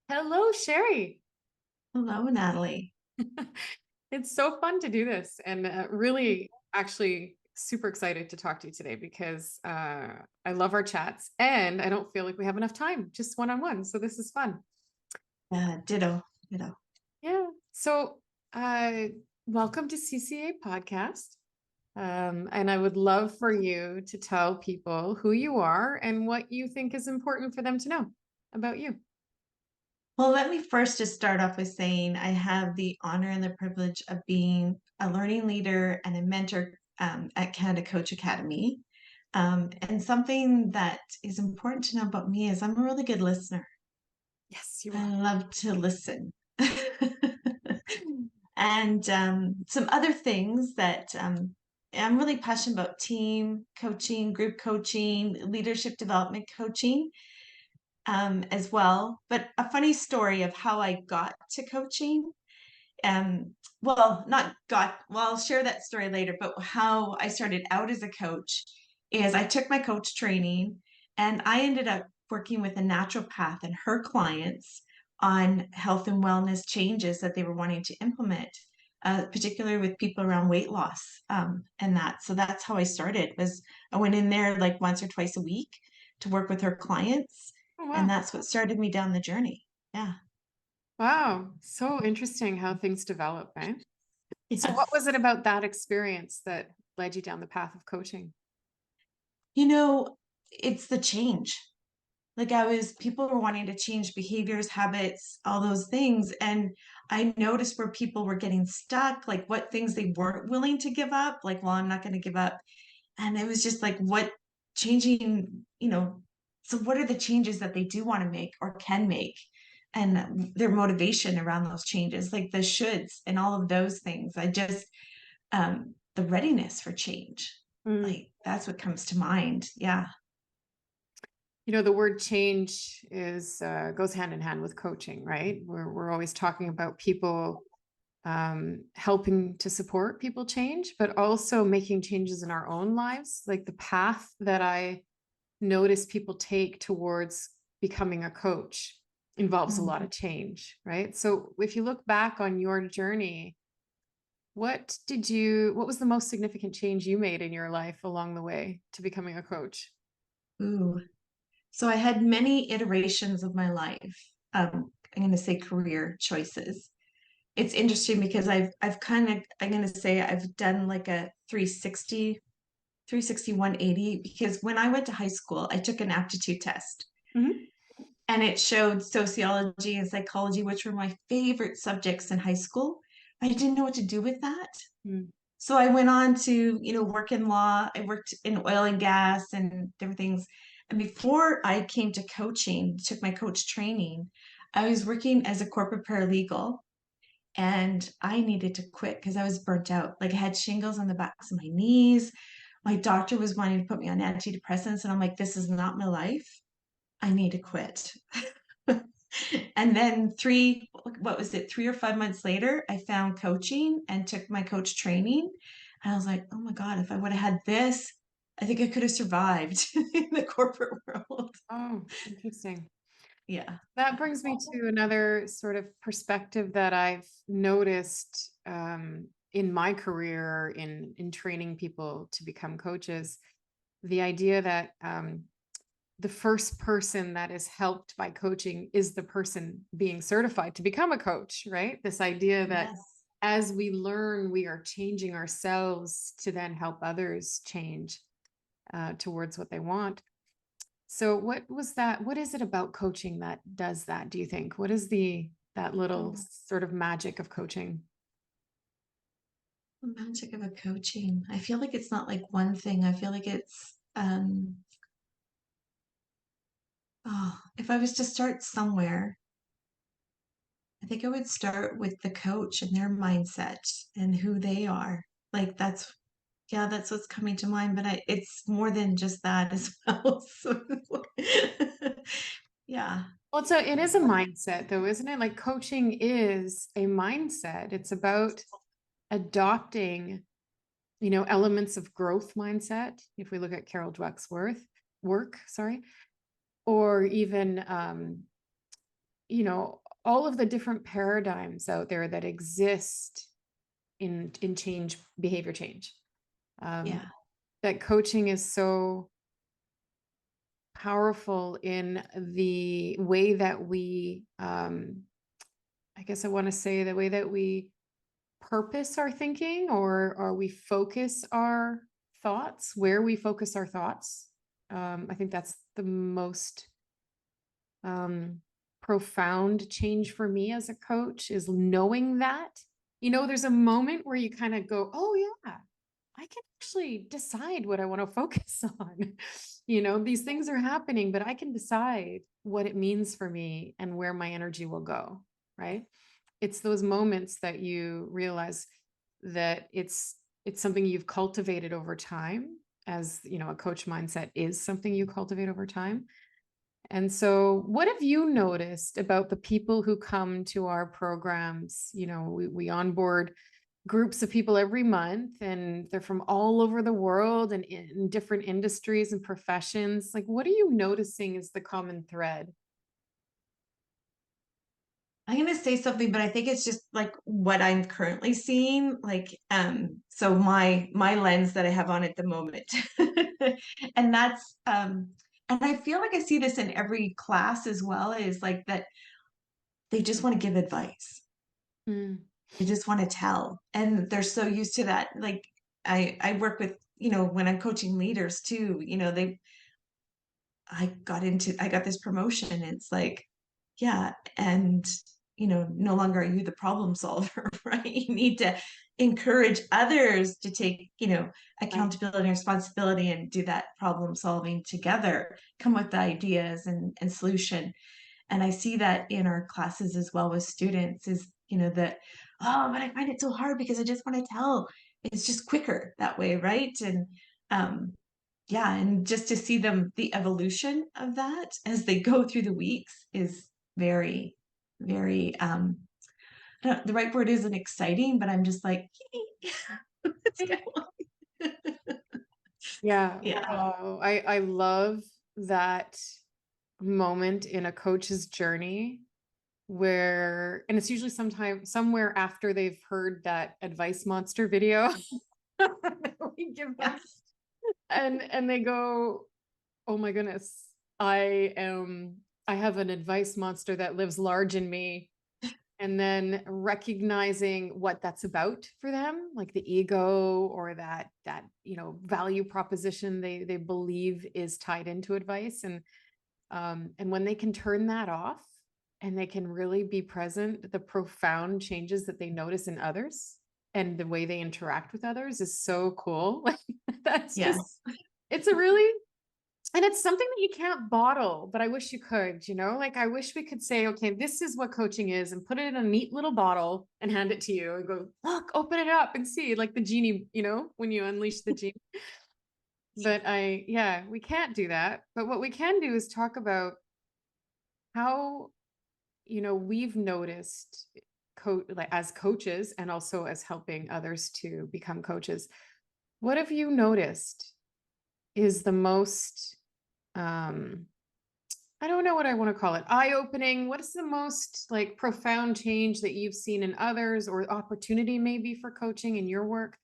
Hello, Sherry. Hello, Natalie. It's so fun to do this and really actually super excited to talk to you today because I love our chats and I don't feel like we have enough time just one-on-one. So this is fun. Ditto, ditto. Yeah. So uh, welcome to CCA podcast. And I would love for you to tell people who you are and what you think is important for them to know about you. Well, let me first just start off with saying I have the honor and the privilege of being a learning leader and a mentor at Canada Coach Academy. And something that is important to know about me is I'm a really good listener. Yes, you I are. love to listen. And some other things that I'm really passionate about: team coaching, group coaching, leadership development coaching, as well. But a funny story of how I got to coaching. Well, not got, well, I'll share that story later, but how I started out as a coach is I took my coach training and I ended up working with a naturopath and her clients on health and wellness changes that they were wanting to implement, particularly with people around weight loss, and that. So that's how I started. Was I went in there like once or twice a week to work with her clients, Oh, and wow. that's what started me down the journey. Yeah. Wow. So interesting how things develop, eh? So what Yes. was it about that experience that led you down the path of coaching? You know, it's the change. Like people were wanting to change behaviors, habits, all those things. And I noticed where people were getting stuck, like what things they weren't willing to give up. Like, well, I'm not going to give up. And it was just like, what changing, so what are the changes that they do want to make or can make? And their motivation around those changes, like the shoulds and all of those things. The readiness for change, Mm. like that's what comes to mind. Yeah. You know, the word change is goes hand in hand with coaching, right? We're always talking about people helping to support people change, but also making changes in our own lives. Like the path that I notice people take towards becoming a coach involves a lot Mhm. of change, right? So if you look back on your journey, what was the most significant change you made in your life along the way to becoming a coach? Ooh. So I had many iterations of my life. I'm going to say career choices. It's interesting because I'm going to say I've done like a 360, 180, because when I went to high school, I took an aptitude test Mhm. and it showed sociology and psychology, which were my favorite subjects in high school. I didn't know what to do with that. Mm. So I went on to, work in law. I worked in oil and gas and different things. And before I came to coaching, took my coach training, I was working as a corporate paralegal and I needed to quit because I was burnt out. Like I had shingles on the backs of my knees. My doctor was wanting to put me on antidepressants. And I'm like, this is not my life. I need to quit. And then what was it, 3 or 5 months later, I found coaching and took my coach training. And I was like, oh my God, if I would have had this, I think I could have survived in the corporate world. Oh, interesting. Yeah. That brings me to another sort of perspective that I've noticed in my career in training people to become coaches. The idea that the first person that is helped by coaching is the person being certified to become a coach, right? This idea that Yes. as we learn, we are changing ourselves to then help others change towards what they want. So what was that? What is it about coaching that does that, do you think? What is that little Oh, sort of magic of coaching? the magic of a coaching. I feel like it's not like one thing. I feel like it's if I was to start somewhere, I think I would start with the coach and their mindset and who they are. Like yeah, that's what's coming to mind, but it's more than just that as well. So, yeah. Well, it is a mindset though, isn't it? Like coaching is a mindset. It's about adopting, elements of growth mindset. If we look at Carol Dweck's worth, work, sorry, or even, all of the different paradigms out there that exist in change, behavior change. Yeah. That coaching is so powerful in the way that we, I guess I want to say the way that we purpose our thinking, or we focus our thoughts, where we focus our thoughts. I think that's the most profound change for me as a coach, is knowing that, there's a moment where you kind of go, oh yeah, I can actually decide what I want to focus on. These things are happening, but I can decide what it means for me and where my energy will go, right? It's those moments that you realize that it's something you've cultivated over time. As a coach mindset is something you cultivate over time. And so what have you noticed about the people who come to our programs? We onboard groups of people every month, and they're from all over the world and in different industries and professions. Like, what are you noticing is the common thread? I'm going to say something, but I think it's just like what I'm currently seeing. Like, so my lens that I have on at the moment, and that's, and I feel like I see this in every class as well, is like that they just want to give advice. Mm. They just want to tell, and they're so used to that. Like, I work with, when I'm coaching leaders too, I got this promotion. And it's like, yeah. And, no longer are you the problem solver, right? You need to encourage others to take, Right. accountability and responsibility and do that problem solving together, come with the ideas and solution. And I see that in our classes as well with students, is, that, oh, but I find it so hard because I just want to tell. It's just quicker that way, right? And yeah, and just to see the evolution of that as they go through the weeks is very, very, the right word isn't exciting, but I'm just like, what's going on? Yeah. Yeah. Oh, I love that moment in a coach's journey where, and it's usually sometime somewhere after they've heard that advice monster video that we give them, Yes. and they go, oh my goodness, I have an advice monster that lives large in me. And then recognizing what that's about for them, like the ego, or that value proposition they believe is tied into advice. And when they can turn that off and they can really be present, the profound changes that they notice in others and the way they interact with others is so cool. Like, that's just, Yes. it's a really, and it's something that you can't bottle, but I wish you could, like, I wish we could say, okay, this is what coaching is, and put it in a neat little bottle and hand it to you and go, look, open it up and see, like the genie, when you unleash the genie. But we can't do that. But what we can do is talk about how, we've noticed like as coaches and also as helping others to become coaches. What have you noticed is the most, I don't know what I want to call it, eye-opening? What is the most like profound change that you've seen in others, or opportunity maybe for coaching in your work?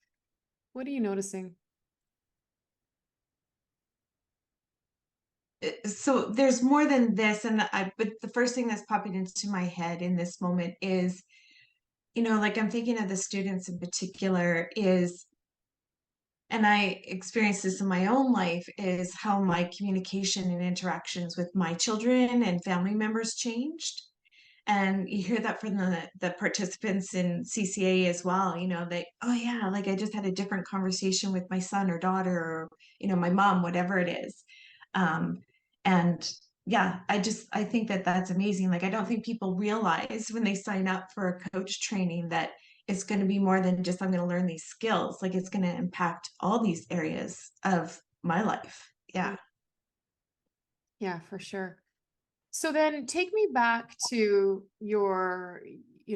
What are you noticing? So there's more than this. But the first thing that's popping into my head in this moment is, like I'm thinking of the students in particular, is, and I experienced this in my own life, is how my communication and interactions with my children and family members changed. And you hear that from the participants in CCA as well. They, oh yeah, like I just had a different conversation with my son or daughter, or, my mom, whatever it is. And yeah, I think that that's amazing. Like, I don't think people realize when they sign up for a coach training that it's going to be more than just, I'm going to learn these skills. Like, it's going to impact all these areas of my life. Yeah. Yeah, for sure. So then take me back to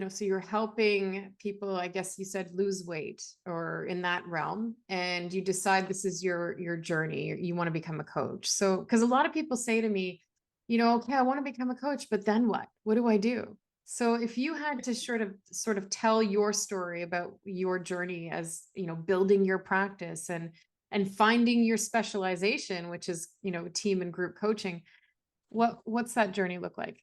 so you're helping people, I guess you said, lose weight or in that realm, and you decide this is your journey, you want to become a coach. So, because a lot of people say to me, okay, I want to become a coach, but then what? What do I do? So if you had to sort of tell your story about your journey as, building your practice and finding your specialization, which is, team and group coaching, what's that journey look like?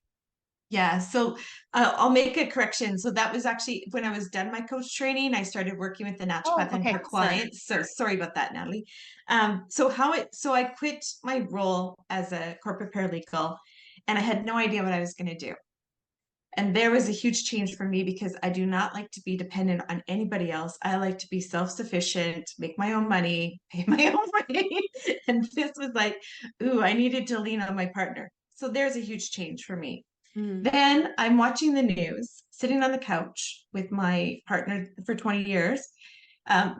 Yeah, so I'll make a correction. So that was actually when I was done my coach training, I started working with the Oh, naturopath and her okay. Sorry. clients. So sorry about that, Nathalie. So I quit my role as a corporate paralegal, and I had no idea what I was going to do. And there was a huge change for me because I do not like to be dependent on anybody else. I like to be self-sufficient, make my own money, pay my own way. And this was like, ooh, I needed to lean on my partner. So there's a huge change for me. Mm. Then I'm watching the news, sitting on the couch with my partner for 20 years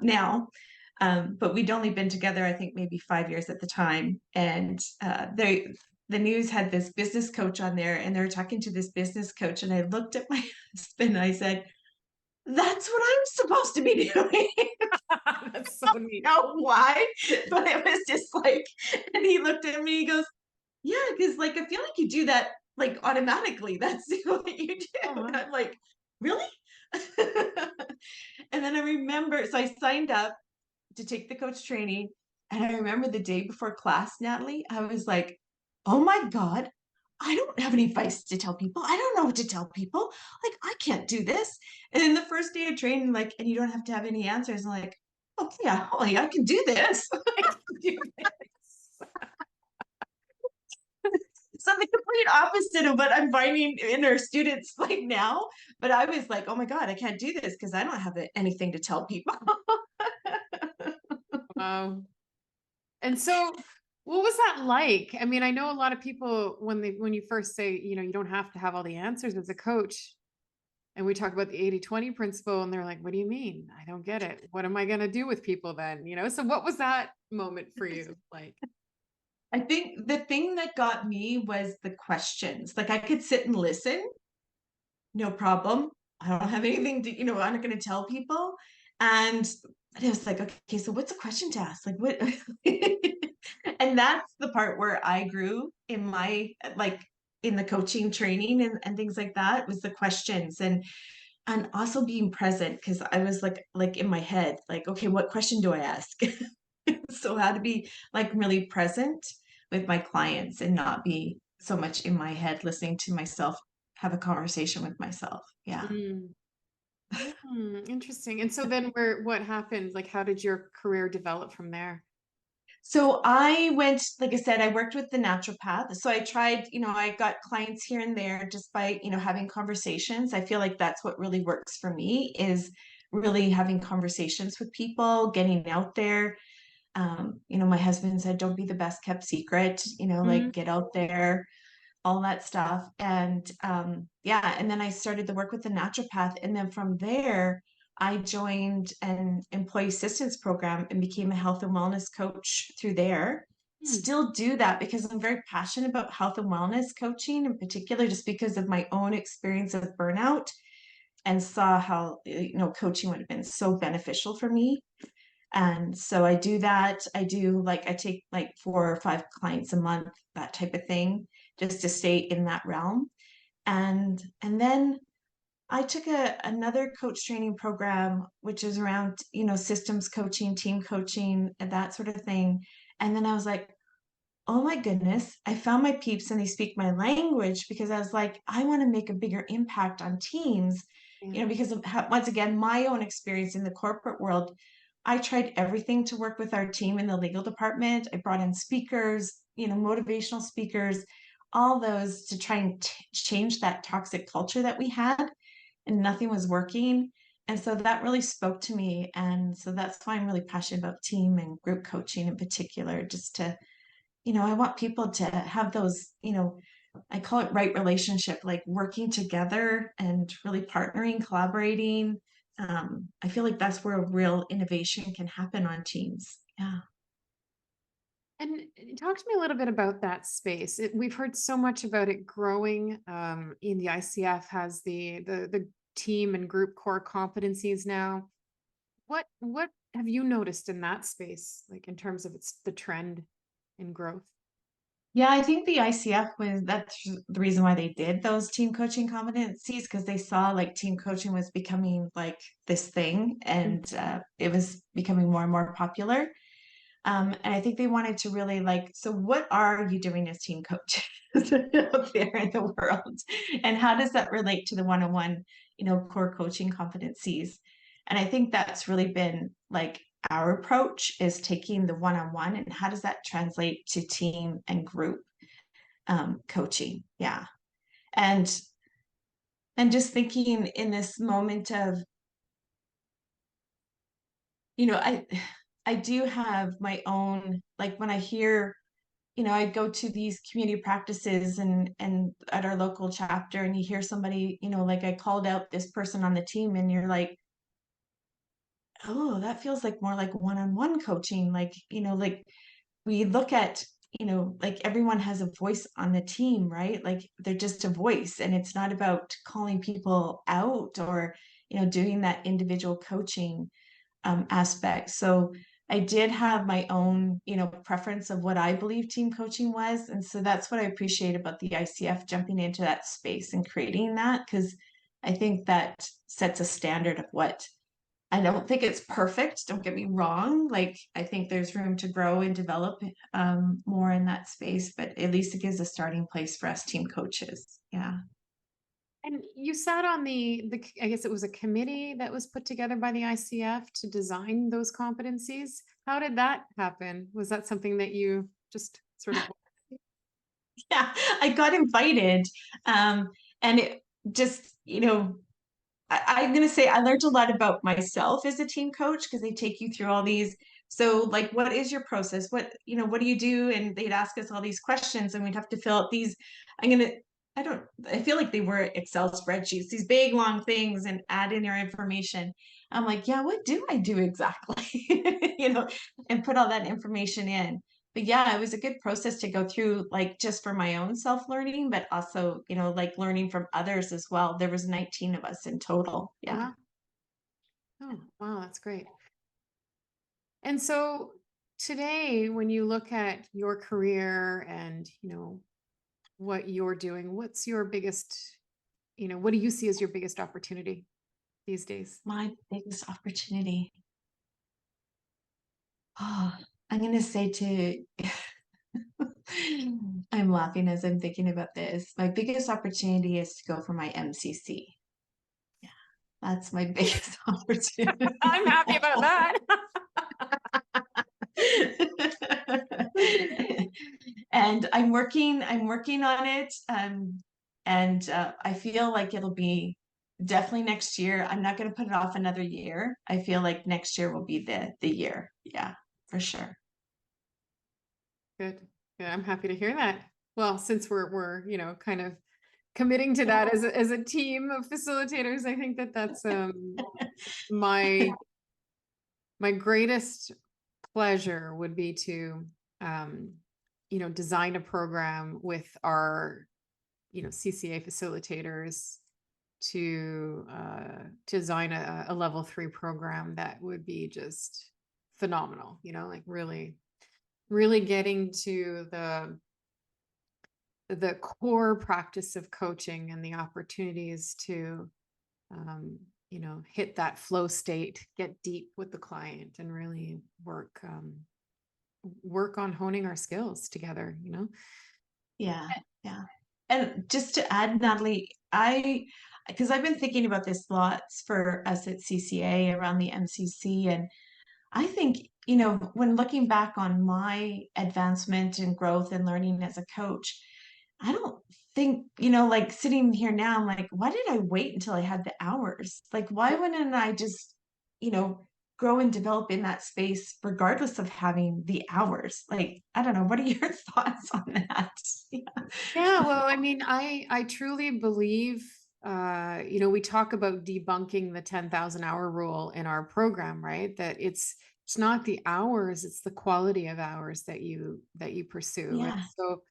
now. But we'd only been together, I think, maybe 5 years at the time. And the news had this business coach on there, and they were talking to this business coach. And I looked at my husband and I said, that's what I'm supposed to be doing. That's so neat. Know why? But it was just like, and he looked at me, he goes, yeah, because like I feel like you do that like automatically. That's what you do. Uh-huh. And I'm like, really? And then I remember, so I signed up to take the coach training. And I remember the day before class, Nathalie, I was like, oh my God, I don't have any advice to tell people. I don't know what to tell people. Like, I can't do this. And then the first day of training, like, and you don't have to have any answers. I'm like, okay, yeah, Holly, I can do this. I can do this. So the complete opposite of what I'm finding in our students like now. But I was like, oh my God, I can't do this because I don't have anything to tell people. Wow. And so what was that like? I mean, I know a lot of people when you first say, you don't have to have all the answers as a coach. And we talk about the 80-20 principle, and they're like, what do you mean? I don't get it. What am I going to do with people then? So what was that moment for you like? I think the thing that got me was the questions. Like I could sit and listen, no problem. I don't have anything to, I'm not going to tell people. And it was like, okay, so what's a question to ask? Like what? And that's the part where I grew in my, like in the coaching training and things like that was the questions and also being present because I was like in my head, like, okay, what question do I ask? So how to be like really present with my clients and not be so much in my head listening to myself have a conversation with myself. Yeah. Mm. Interesting. And so then what happened? Like, how did your career develop from there? So I went, like I said, I worked with the naturopath. So I tried, I got clients here and there just by, having conversations. I feel like that's what really works for me is really having conversations with people, getting out there. My husband said, don't be the best kept secret, Mhm. like get out there, all that stuff. And yeah, and then I started to work with the naturopath. And then from there, I joined an employee assistance program and became a health and wellness coach through there. Hmm. Still do that because I'm very passionate about health and wellness coaching in particular, just because of my own experience of burnout and saw how, coaching would have been so beneficial for me. And so I do that. I take like 4 or 5 clients a month, that type of thing, just to stay in that realm. And then I took another coach training program, which is around, systems coaching, team coaching, and that sort of thing. And then I was like, oh my goodness, I found my peeps and they speak my language because I was like, I want to make a bigger impact on teams, Yeah. because of once again, my own experience in the corporate world. I tried everything to work with our team in the legal department. I brought in speakers, motivational speakers, all those to try and change that toxic culture that we had, and nothing was working. And so that really spoke to me. And so that's why I'm really passionate about team and group coaching in particular, just to, I want people to have those, I call it right relationship, like working together and really partnering, collaborating. I feel like that's where real innovation can happen on teams. Yeah. And talk to me a little bit about that space. We've heard so much about it growing. In the ICF has the team and group core competencies now. What have you noticed in that space, like in terms of the trend in growth? Yeah, I think the ICF that's the reason why they did those team coaching competencies, because they saw like team coaching was becoming like this thing, and it was becoming more and more popular. And I think they wanted to really like, so what are you doing as team coaches out there in the world? And how does that relate to the one-on-one, core coaching competencies? And I think that's really been like our approach, is taking the one-on-one and how does that translate to team and group coaching. Yeah. And just thinking in this moment of, I do have my own, like when I hear, I go to these community practices and at our local chapter, and you hear somebody, like I called out this person on the team, and you're like, oh, that feels like more like one-on-one coaching. Like, like we look at, like everyone has a voice on the team, right? Like they're just a voice, and it's not about calling people out or, doing that individual coaching aspect. So I did have my own, preference of what I believe team coaching was. And so that's what I appreciate about the ICF jumping into that space and creating that, because I think that sets a standard of what, I don't think it's perfect. Don't get me wrong. Like, I think there's room to grow and develop more in that space, but at least it gives a starting place for us team coaches. Yeah. And you sat on I guess it was a committee that was put together by the ICF to design those competencies. How did that happen? Was that something that you just sort of? Yeah, I got invited. And it just, I'm going to say I learned a lot about myself as a team coach, because they take you through all these. So like, what is your process? What do you do? And they'd ask us all these questions, and we'd have to fill out these, I feel like they were Excel spreadsheets, these big long things, and add in your information. I'm like, yeah, what do I do exactly? And put all that information in. But yeah, it was a good process to go through, like just for my own self-learning, but also, like learning from others as well. There was 19 of us in total. Yeah. Wow. Oh, wow, that's great. And so today, when you look at your career and, what you're doing, what's your biggest, what do you see as your biggest opportunity these days? My biggest opportunity. Oh, I'm going to say I'm laughing as I'm thinking about this. My biggest opportunity is to go for my MCC. Yeah, that's my biggest opportunity. I'm happy about that. And I'm working on it. And I feel like it'll be definitely next year. I'm not going to put it off another year. I feel like next year will be the year. Yeah, for sure. Good. Yeah, I'm happy to hear that. Well, since we're kind of committing to that as a team of facilitators, I think that's my greatest pleasure would be to design a program with our CCA facilitators to design a level 3 program that would be just phenomenal, like really getting to the core practice of coaching and the opportunities to hit that flow state, get deep with the client, and really work on honing our skills together. Yeah, yeah. And just to add, Natalie, because I've been thinking about this lots for us at CCA around the MCC, and I think, when looking back on my advancement and growth and learning as a coach, I don't think, like sitting here now, I'm like, why did I wait until I had the hours? Like, why wouldn't I just, grow and develop in that space regardless of having the hours? Like, I don't know. What are your thoughts on that? Yeah, well, I mean, I truly believe, we talk about debunking the 10,000 hour rule in our program, right? That it's not the hours, it's the quality of hours that you pursue. And Yeah. so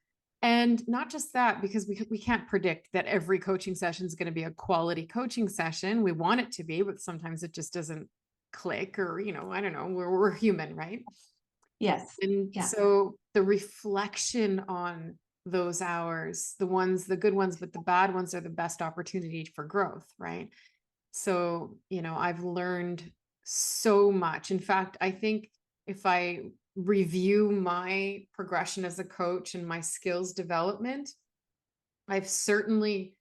And not just that, because we can't predict that every coaching session is going to be a quality coaching session. We want it to be, but sometimes it just doesn't click, or, I don't know, we're human, right? Yes. And Yeah. so the reflection on those hours, the good ones, but the bad ones are the best opportunity for growth, right? So, I've learned so much. In fact, I think if I review my progression as a coach and my skills development, I've certainly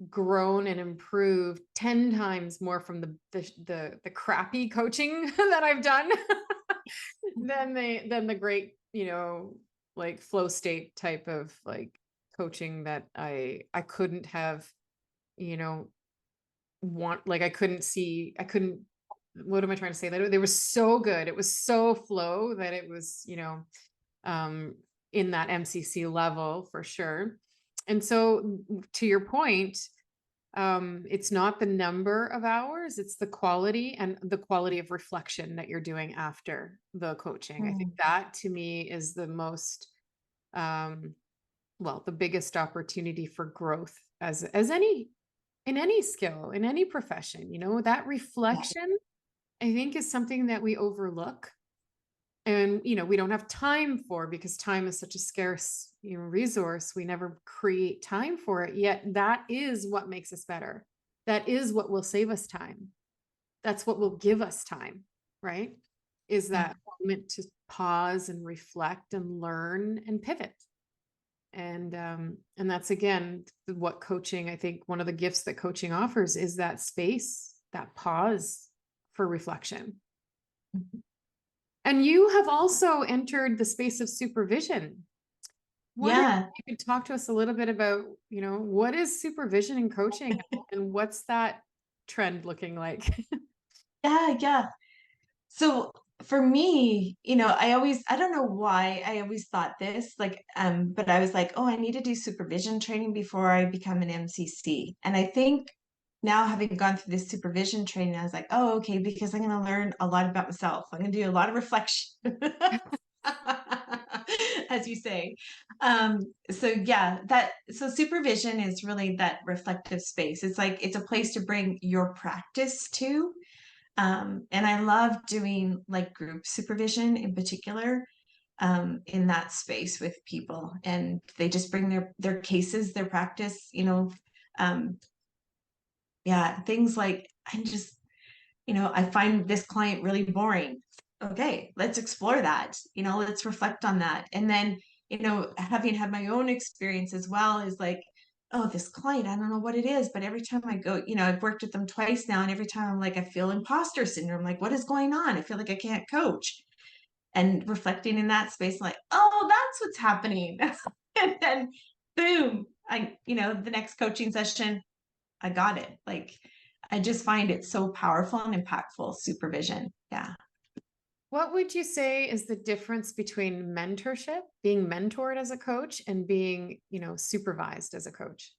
grown and improved 10 times more from the crappy coaching that I've done than the great, like flow state type of like coaching that I couldn't have, you know, I couldn't, what am I trying to say? That they were so good. It was so flow that it was, um, in that MCC level for sure. And so to your point, it's not the number of hours, it's the quality and the quality of reflection that you're doing after the coaching. I think Mm. that to me is the most, um, well, the biggest opportunity for growth as any in any skill, in any profession, that Yeah. reflection, I think, is something that we overlook and, we don't have time for, because time is such a scarce, resource. We never create time for it. Yet that is what makes us better. That is what will save us time. That's what will give us time, right? Is Yeah. that moment to pause and reflect and learn and pivot. And that's again what coaching, I think one of the gifts that coaching offers is that space, that pause for reflection. Mhm. And you have also entered the space of supervision. Wondering Yeah. if you could talk to us a little bit about, what is supervision in coaching and what's that trend looking like? Yeah. Yeah. So for me, I don't know why I always thought this, like, but I was like, oh, I need to do supervision training before I become an MCC. And I think now, having gone through this supervision training, I was like, oh, okay, because I'm going to learn a lot about myself. I'm going to do a lot of reflection, as you say. So yeah, so supervision is really that reflective space. It's like, it's a place to bring your practice to. And I love doing like group supervision in particular, in that space with people, and they just bring their cases, their practice, um, yeah, things like, I find this client really boring. Okay, let's explore that. Let's reflect on that. And then, having had my own experience as well, is like, oh, this client, I don't know what it is, but every time I go, I've worked with them twice now, and every time I'm like, I feel imposter syndrome. Like, what is going on? I feel like I can't coach. And reflecting in that space, like, oh, that's what's happening. And then boom, the next coaching session, I got it. Like, I just find it so powerful and impactful, supervision. Yeah. What would you say is the difference between mentorship, being mentored as a coach, and being, supervised as a coach?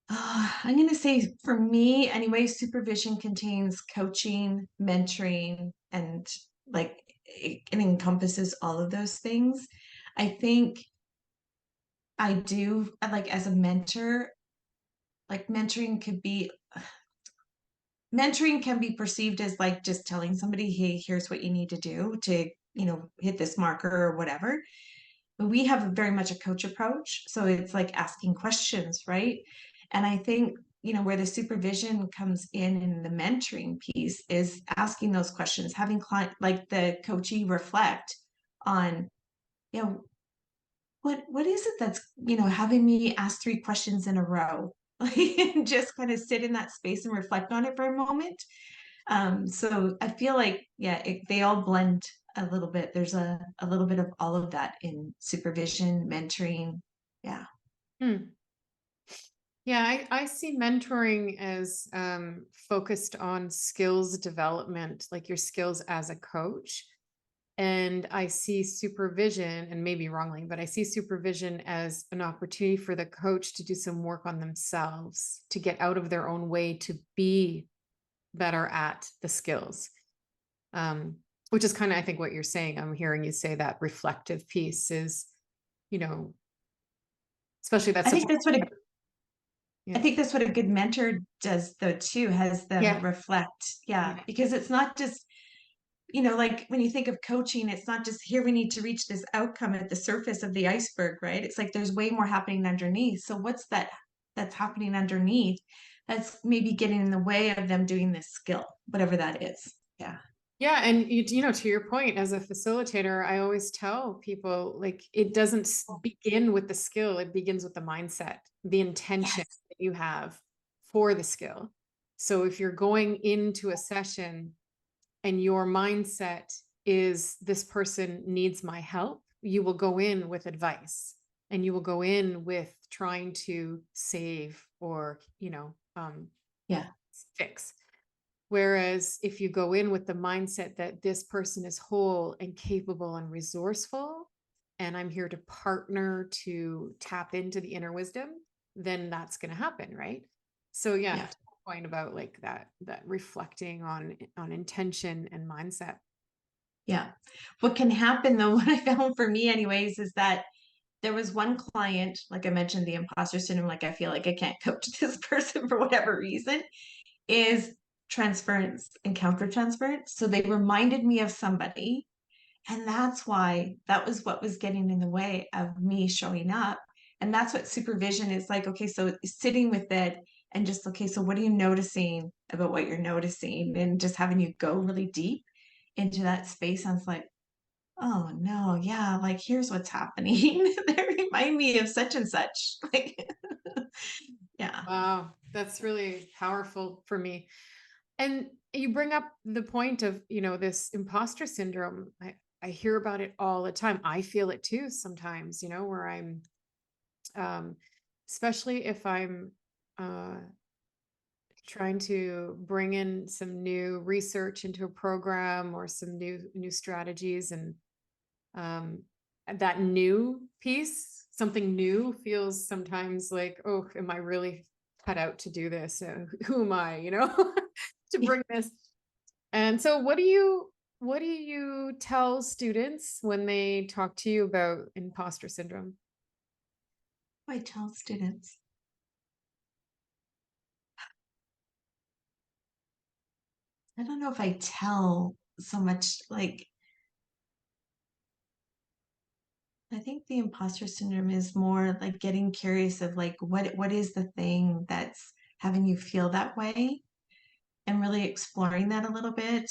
I'm going to say, for me anyway, supervision contains coaching, mentoring, and like it encompasses all of those things. I think I do like, as a mentor, like mentoring can be perceived as like just telling somebody, hey, here's what you need to do to, hit this marker or whatever. But we have very much a coach approach. So it's like asking questions, right? And I think, where the supervision comes in the mentoring piece, is asking those questions, having client, like the coachee, reflect on, you know, what is it that's, having me ask 3 questions in a row? And just kind of sit in that space and reflect on it for a moment. So I feel like, yeah, they all blend a little bit. There's a little bit of all of that in supervision, mentoring. Yeah. Hmm. Yeah, I see mentoring as focused on skills development, like your skills as a coach. And I see supervision, and maybe wrongly, but I see supervision as an opportunity for the coach to do some work on themselves, to get out of their own way, to be better at the skills. Which is kind of, I think, what you're saying. I'm hearing you say that reflective piece is, you know, especially that's I such think that's what a yeah. I think that's what a good mentor does though too, has them Yeah. reflect. Yeah. Yeah. Because it's not just, you know, like when you think of coaching, it's not just here we need to reach this outcome at the surface of the iceberg, right? It's like there's way more happening underneath. So what's that's happening underneath that's maybe getting in the way of them doing this skill, whatever that is. Yeah. Yeah. And you know, to your point, as a facilitator, I always tell people like it doesn't begin with the skill, it begins with the mindset, the intention Yes. that you have for the skill. So if you're going into a session and your mindset is this person needs my help, you will go in with advice and you will go in with trying to save or, you know, Yeah. fix. Whereas if you go in with the mindset that this person is whole and capable and resourceful, and I'm here to partner to tap into the inner wisdom, then that's going to happen, right? So yeah, Yeah. to the point about like that reflecting on intention and mindset. Yeah. What can happen though, what I found for me anyways, is that there was one client, like I mentioned, the imposter syndrome, like I feel like I can't coach this person for whatever reason, is transference and counter transference. So they reminded me of somebody. And that's why that was what was getting in the way of me showing up. And that's what supervision is like. Okay, so sitting with it and just, okay, so what are you noticing about what you're noticing? And just having you go really deep into that space. I was like, oh no, yeah, like here's what's happening. They remind me of such and such. Like, yeah. Wow, that's really powerful for me. And you bring up the point of, you know, this imposter syndrome. I hear about it all the time. I feel it too sometimes, you know, where I'm um, especially if I'm uh, trying to bring in some new research into a program or some new strategies, and um, that new piece, something new, feels sometimes like, oh, am I really cut out to do this? Who am I, you know, to bring this? And so, what do you tell students when they talk to you about imposter syndrome? I tell students, I don't know if I tell so much, like, I think the imposter syndrome is more like getting curious of like what is the thing that's having you feel that way, and really exploring that a little bit,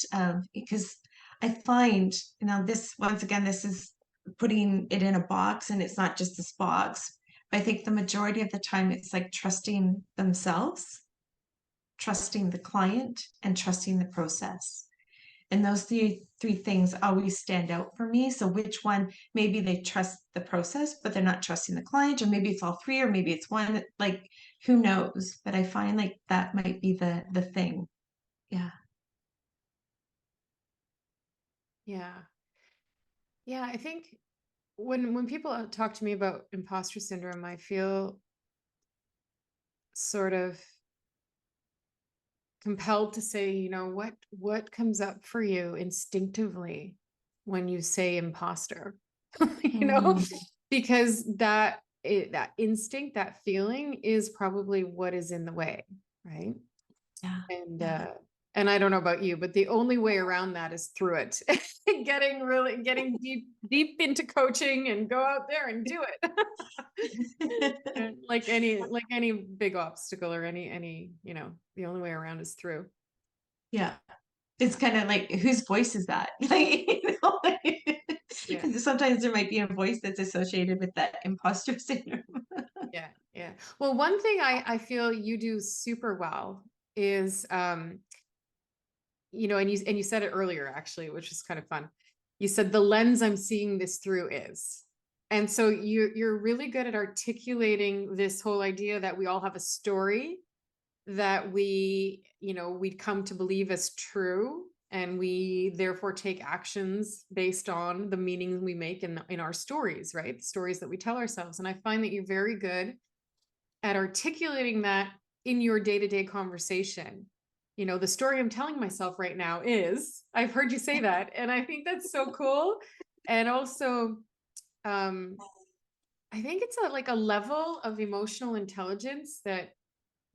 because I find, you know, this once again, this is putting it in a box, and it's not just this box. But I think the majority of the time it's like trusting themselves, trusting the client, and trusting the process. And those three things always stand out for me. So which one, maybe they trust the process, but they're not trusting the client, or maybe it's all three, or maybe it's one, like who knows? But I find like that might be the thing. Yeah. Yeah. Yeah, I think when people talk to me about imposter syndrome, I feel sort of compelled to say, you know, what comes up for you instinctively when you say imposter? You know, Mm, because that instinct, that feeling is probably what is in the way, right? yeah. And Yeah. and I don't know about you, but the only way around that is through it. Getting deep into coaching and go out there and do it. And like any big obstacle or any, you know, the only way around is through. Yeah. It's kind of like, whose voice is that? Like, you know, Yeah. sometimes there might be a voice that's associated with that imposter syndrome. Yeah. Yeah. Well, one thing I feel you do super well is you know, and you said it earlier actually, which is kind of fun. You said the lens I'm seeing this through is. And so you're really good at articulating this whole idea that we all have a story that we'd come to believe as true, and we therefore take actions based on the meaning we make in our stories, right? The stories that we tell ourselves. And I find that you're very good at articulating that in your day-to-day conversation. You know, the story I'm telling myself right now is, I've heard you say that, and I think that's so cool. And also, um, I think it's like a level of emotional intelligence that,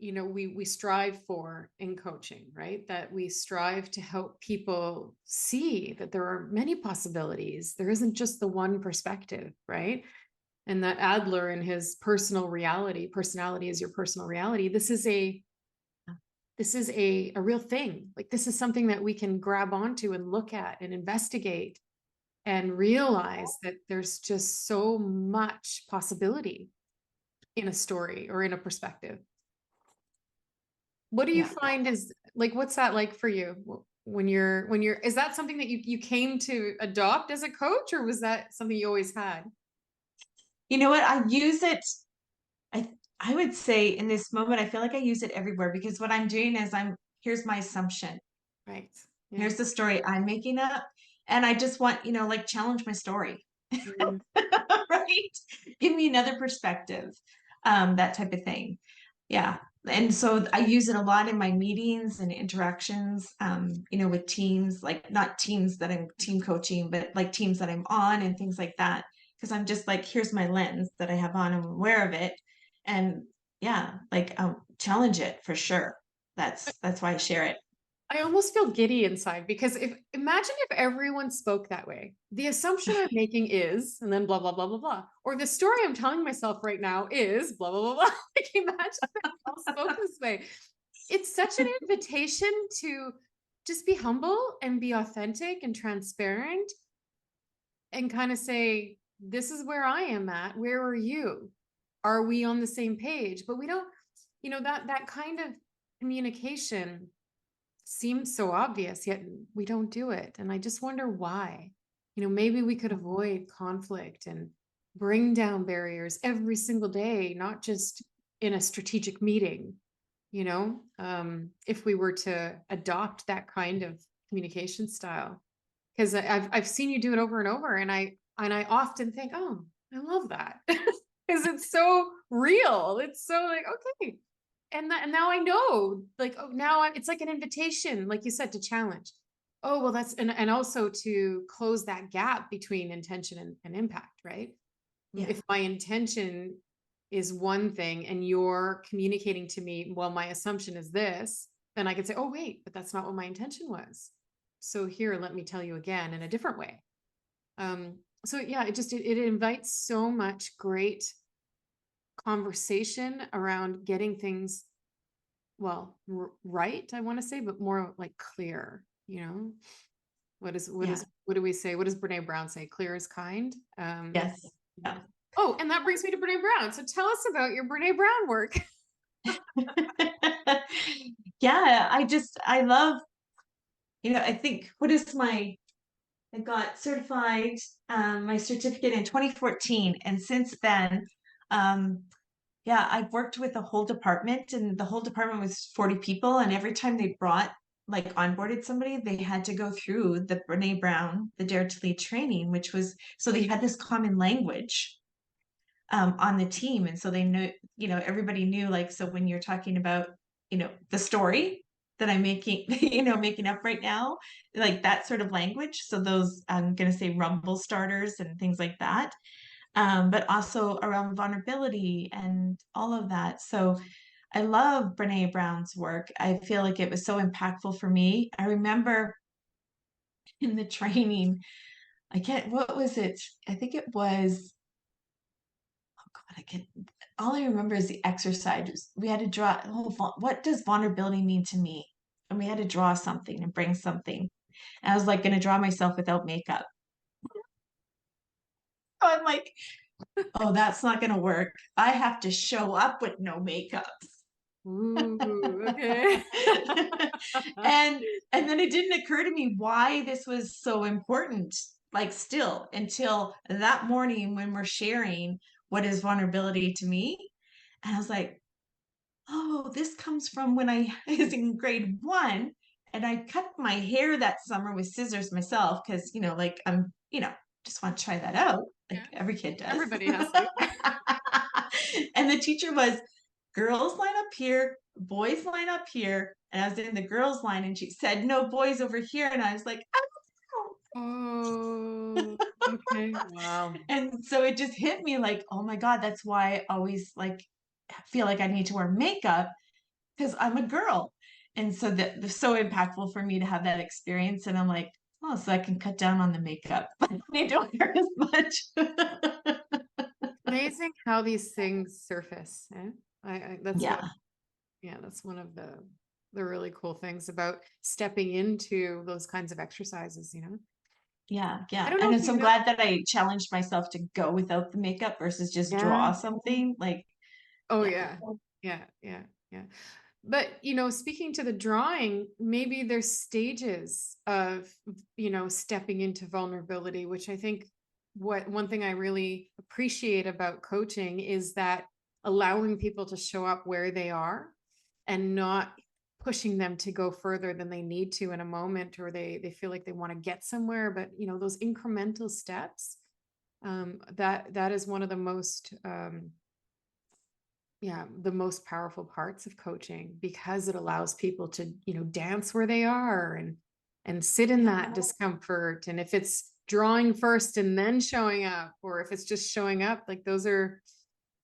we strive for in coaching, right? That we strive to help people see that there are many possibilities. There isn't just the one perspective, right? And that Adler in his personality is your personal reality. This is a real thing. Like, this is something that we can grab onto and look at and investigate and realize that there's just so much possibility in a story or in a perspective. What do you find is like, what's that like for you when you're, is that something that you came to adopt as a coach, or was that something you always had? You know what? I use it. I I would say in this moment, I feel like I use it everywhere because what I'm doing is here's my assumption. Right. Yeah. Here's the story I'm making up. And I just want, like challenge my story. Mm. Right? Give me another perspective. That type of thing. Yeah. And so I use it a lot in my meetings and interactions, with teams, like not teams that I'm team coaching, but like teams that I'm on and things like that. Because I'm just like, here's my lens that I have on, I'm aware of it. And yeah, like challenge it for sure. That's why I share it. I almost feel giddy inside because imagine if everyone spoke that way. The assumption I'm making is, and then blah, blah, blah, blah, blah. Or the story I'm telling myself right now is blah, blah, blah, blah. Like, imagine if they all spoke this way. It's such an invitation to just be humble and be authentic and transparent and kind of say, this is where I am at. Where are you? Are we on the same page? But we don't, that kind of communication seems so obvious, yet we don't do it. And I just wonder why. Maybe we could avoid conflict and bring down barriers every single day, not just in a strategic meeting, if we were to adopt that kind of communication style. Because I've seen you do it over and over, and I often think, oh, I love that. Because it's so real. It's so like, okay, and now I know, like, oh, it's like an invitation, like you said, to challenge. Oh, well, that's, and also to close that gap between intention and impact, right? Yeah. If my intention is one thing and you're communicating to me, well, my assumption is this, then I could say, oh, wait, but that's not what my intention was. So here, let me tell you again in a different way. So yeah, it invites so much great conversation around getting things, well, right, I want to say, but more like clear, what do we say? What does Brene Brown say? Clear is kind. Yes. Yeah. Oh, and that brings me to Brene Brown. So tell us about your Brene Brown work. Yeah, I love, I think I got certified, my certificate in 2014. And since then, yeah, I've worked with a whole department, and the whole department was 40 people. And every time they onboarded somebody, they had to go through the Brene Brown, the Dare to Lead training, so they had this common language on the team. And so they knew, everybody knew, like, so when you're talking about, the story that I'm making, making up right now, like that sort of language. So those, I'm going to say rumble starters and things like that. But also around vulnerability and all of that. So I love Brene Brown's work. I feel like it was so impactful for me. I remember in the training, what was it? I think it was, oh God, all I remember is the exercise. We had to draw, what does vulnerability mean to me? And we had to draw something and bring something. And I was like going to draw myself without makeup. So I'm like, oh, that's not going to work. I have to show up with no makeup. Ooh, okay. and then it didn't occur to me why this was so important, like still until that morning when we're sharing what is vulnerability to me. And I was like, oh, this comes from when I was in grade 1 and I cut my hair that summer with scissors myself because, like I'm, just want to try that out. Like every kid does. Everybody has to. And the teacher was, girls line up here, boys line up here. And I was in the girls line and she said, no, boys over here. And I was like, oh. Oh, okay. Wow. And so it just hit me like, oh my God, that's why I always like feel like I need to wear makeup because I'm a girl. And so that's so impactful for me to have that experience. And I'm like, oh, so I can cut down on the makeup. I don't need to wear as much. Amazing how these things surface. Eh? That's Yeah. yeah, that's one of the really cool things about stepping into those kinds of exercises, you know? Yeah. I Yeah. don't know And if I'm you so know. glad that I challenged myself to go without the makeup versus just Yeah. draw something. Like, Oh yeah. yeah. Yeah, yeah, yeah. But, you know, speaking to the drawing, maybe there's stages of, you know, stepping into vulnerability, which I think one thing I really appreciate about coaching is that allowing people to show up where they are and not pushing them to go further than they need to in a moment, or they feel like they want to get somewhere. But, you know, those incremental steps, that is one of the most yeah, the most powerful parts of coaching, because it allows people to, you know, dance where they are and sit in that discomfort. And if it's drawing first and then showing up, or if it's just showing up, like those are,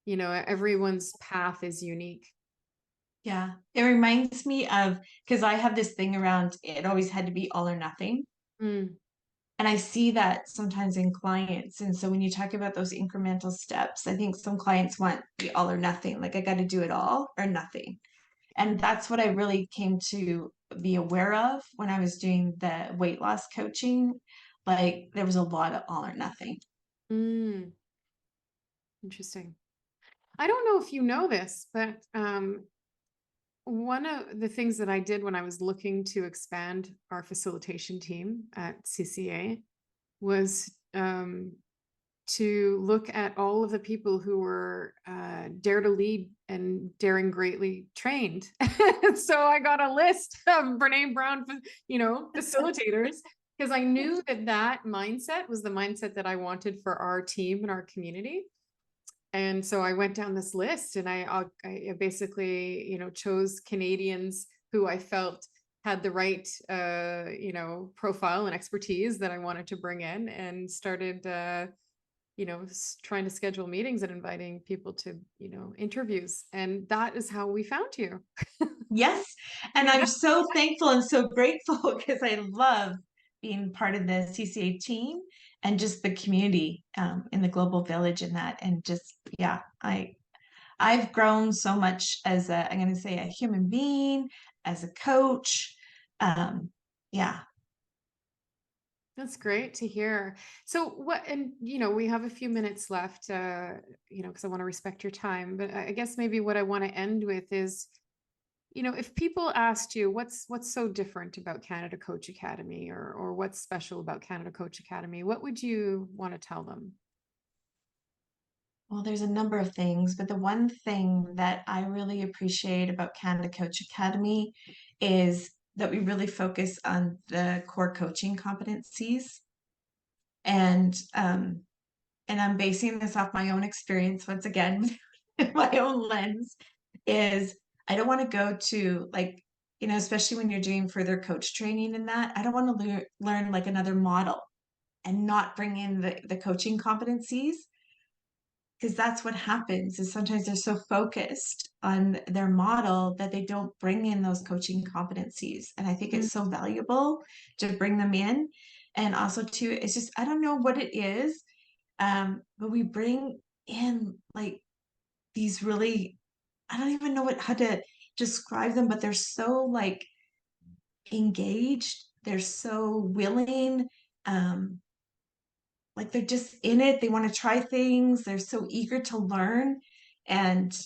you know, everyone's path is unique. Yeah. It reminds me of, because I have this thing around it always had to be all or nothing. Mm, And I see that sometimes in clients. And so when you talk about those incremental steps, I think some clients want the all or nothing, like I got to do it all or nothing. And that's what I really came to be aware of when I was doing the weight loss coaching. Like there was a lot of all or nothing. mm, interesting. I don't know if you know this, but one of the things that I did when I was looking to expand our facilitation team at CCA was to look at all of the people who were Dare to Lead and Daring Greatly trained. So I got a list of Brene Brown, you know, facilitators, because I knew that that mindset was the mindset that I wanted for our team and our community. And so I went down this list, and I basically, you know, chose Canadians who I felt had the right, you know, profile and expertise that I wanted to bring in, and started, you know, trying to schedule meetings and inviting people to, you know, interviews. And that is how we found you. Yes. And Yeah. I'm so thankful and so grateful because I love being part of the CCA team and just the community in the global village and that. And just, yeah, I've grown so much as a, I'm going to say a human being, as a coach. Yeah. That's great to hear. So what, and you know, we have a few minutes left, you know, because I want to respect your time, but I guess maybe what I want to end with is, you know, if people asked you what's so different about Canada Coach Academy, or what's special about Canada Coach Academy, what would you want to tell them? Well, there's a number of things, but the one thing that I really appreciate about Canada Coach Academy is that we really focus on the core coaching competencies. And and I'm basing this off my own experience once again, my own lens, is I don't want to go to like, you know, especially when you're doing further coach training and that, I don't want to learn like another model and not bring in the coaching competencies, because that's what happens is sometimes they're so focused on their model that they don't bring in those coaching competencies. And I think Mm, it's so valuable to bring them in. And also too, it's just, I don't know what it is, but we bring in like these really, I don't even know how to describe them, but they're so like engaged, they're so willing, um, like they're just in it, they want to try things, they're so eager to learn. And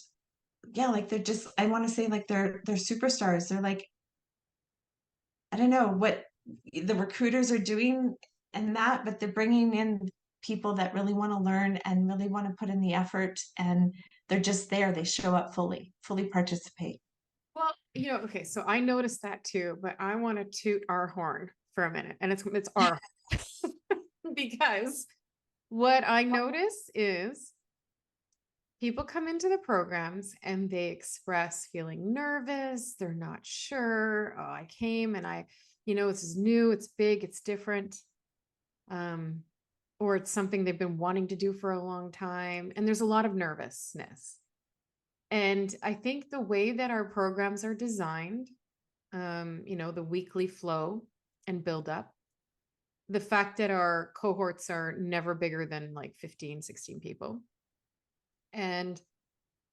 yeah, like they're just, I want to say like they're superstars. They're like, I don't know what the recruiters are doing and that, but they're bringing in people that really want to learn and really want to put in the effort, and they're just there. They show up fully participate. well, you know, okay, so I noticed that too, but I want to toot our horn for a minute, and it's our because what I notice is people come into the programs and they express feeling nervous. They're not sure. Oh, I came and I, you know, this is new, it's big, it's different. or it's something they've been wanting to do for a long time. And there's a lot of nervousness. And I think the way that our programs are designed, the weekly flow and build up, the fact that our cohorts are never bigger than like 15, 16 people, and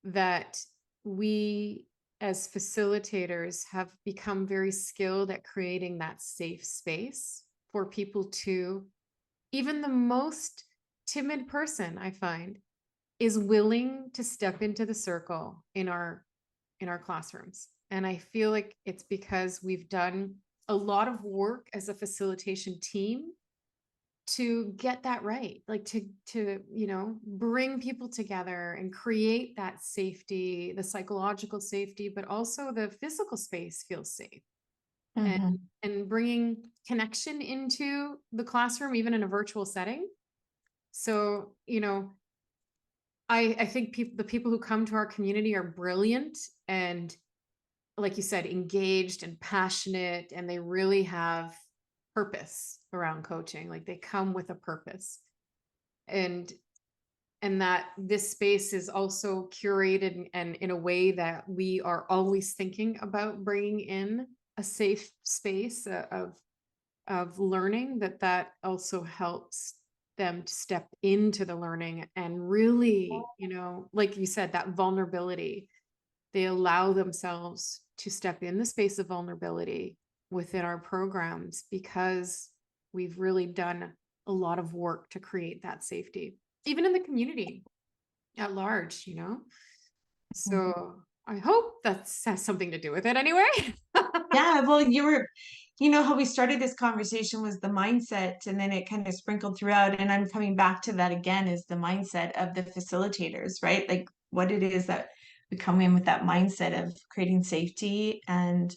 that we as facilitators have become very skilled at creating that safe space for people to, even the most timid person I find is willing to step into the circle in our classrooms. And I feel like it's because we've done a lot of work as a facilitation team to get that right, like to bring people together and create that safety, the psychological safety, but also the physical space feels safe. Mm-hmm. And bringing connection into the classroom, even in a virtual setting. So I think the people who come to our community are brilliant and, like you said, engaged and passionate, and they really have purpose around coaching. Like they come with a purpose, and that this space is also curated and in a way that we are always thinking about bringing in a safe space of learning, that also helps them to step into the learning and really, like you said, that vulnerability. They allow themselves to step in the space of vulnerability within our programs because we've really done a lot of work to create that safety, even in the community at large. So I hope that has something to do with it anyway. Yeah, well, you know how we started this conversation was the mindset, and then it kind of sprinkled throughout. And I'm coming back to that again is the mindset of the facilitators, right? Like what it is that we come in with that mindset of creating safety. And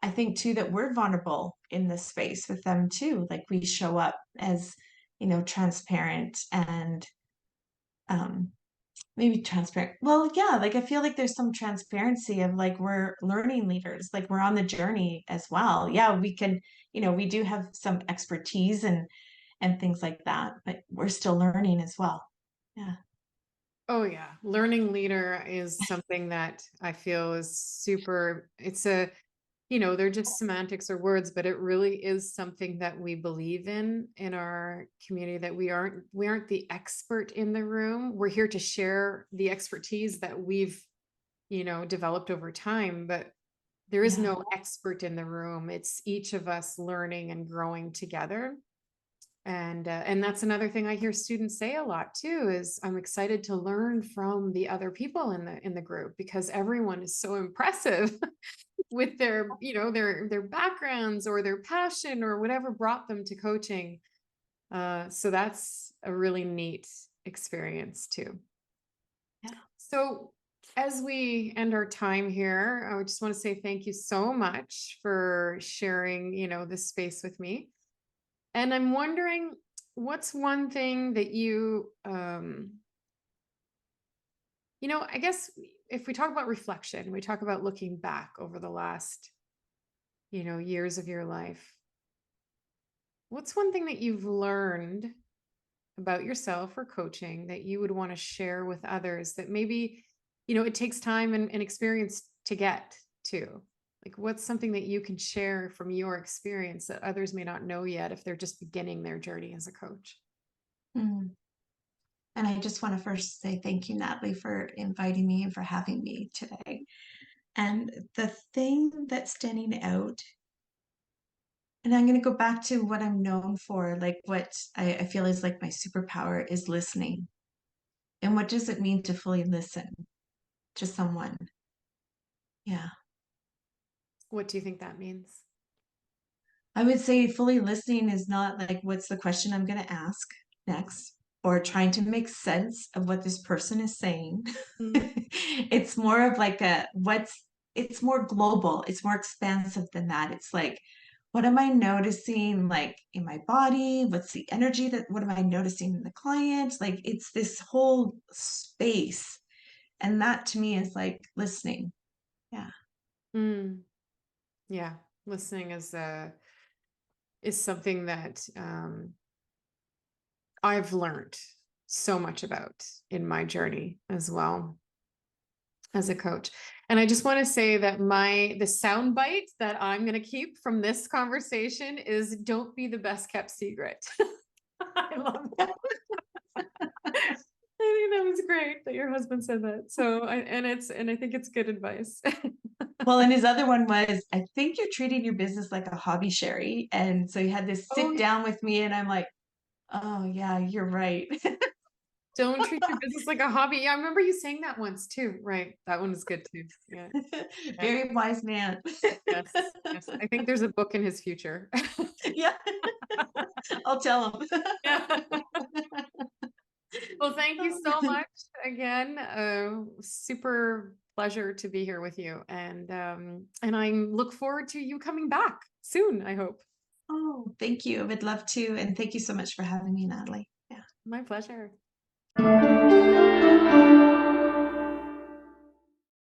I think too that we're vulnerable in this space with them too. Like we show up as, transparent and um maybe transparent. Well, yeah, like I feel like there's some transparency of like we're learning leaders, like we're on the journey as well. Yeah, we can, we do have some expertise and things like that, but we're still learning as well. Yeah. Oh yeah. Learning leader is something that I feel is super, they're just semantics or words, but it really is something that we believe in our community, that we aren't the expert in the room. We're here to share the expertise that we've, developed over time, but there is Yeah. no expert in the room. It's each of us learning and growing together. And that's another thing I hear students say a lot too, is I'm excited to learn from the other people in the group because everyone is so impressive with their, their backgrounds or their passion or whatever brought them to coaching. So that's a really neat experience too. Yeah. So as we end our time here, I would just want to say thank you so much for sharing, this space with me. And I'm wondering, what's one thing that I guess if we talk about reflection, we talk about looking back over the last, years of your life. What's one thing that you've learned about yourself or coaching that you would want to share with others that maybe, it takes time and experience to get to? Like, what's something that you can share from your experience that others may not know yet if they're just beginning their journey as a coach? Mm. And I just want to first say thank you, Nathalie, for inviting me and for having me today. And the thing that's standing out, and I'm going to go back to what I'm known for, like what I feel is like my superpower is listening. And what does it mean to fully listen to someone? Yeah. What do you think that means? I would say fully listening is not like, what's the question I'm going to ask next, or trying to make sense of what this person is saying. Mm. It's more of like it's more global, it's more expansive than that. It's like, what am I noticing like in my body? What's the energy what am I noticing in the client? Like, it's this whole space. And that to me is like listening. Yeah. Mm. Yeah, listening is something that I've learned so much about in my journey as well as a coach. And I just want to say that the soundbite that I'm going to keep from this conversation is don't be the best kept secret. I love that. I think that was great that your husband said that. So I think it's good advice. Well, and his other one was, I think you're treating your business like a hobby, Sherry. And so he had this sit Oh, down with me, and I'm like, oh yeah, you're right. don't treat your business like a hobby. Yeah, I remember you saying that once too. Right. That one is good too. Yeah. Yeah. Very wise man. Yes. Yes. I think there's a book in his future. Yeah. I'll tell him. Yeah. Well, thank you so much again. Super pleasure to be here with you, and I look forward to you coming back soon. I hope. Oh, thank you. I would love to. And thank you so much for having me, Nathalie. Yeah. My pleasure.